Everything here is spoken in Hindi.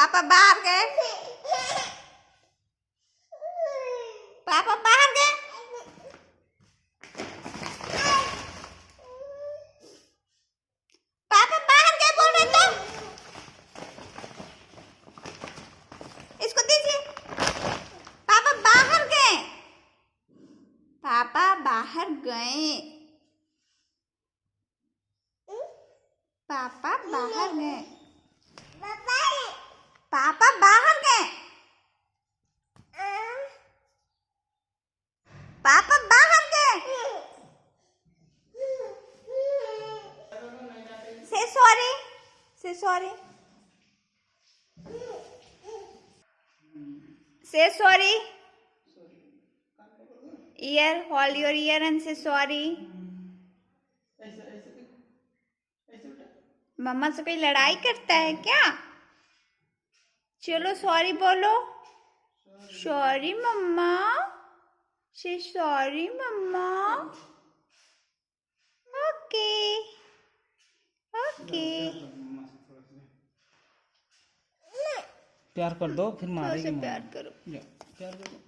पापा बाहर गए। पापा बाहर गए। पापा बाहर गए बोल रहे तो इसको दीजिए। पापा बाहर गए। पापा बाहर गए। पापा बाहर गए। पापा बाहर गए। पापा बाहर गए। से सॉरी। से सॉरी। से sorry. Year, hold your year and से सॉरी। मम्मा से कोई लड़ाई करता है क्या? चलो सॉरी बोलो। सॉरी मम्मा। से सॉरी मम्मा। Okay okay. प्यार कर दो फिर मारेगी। प्यार करो। प्यार करो।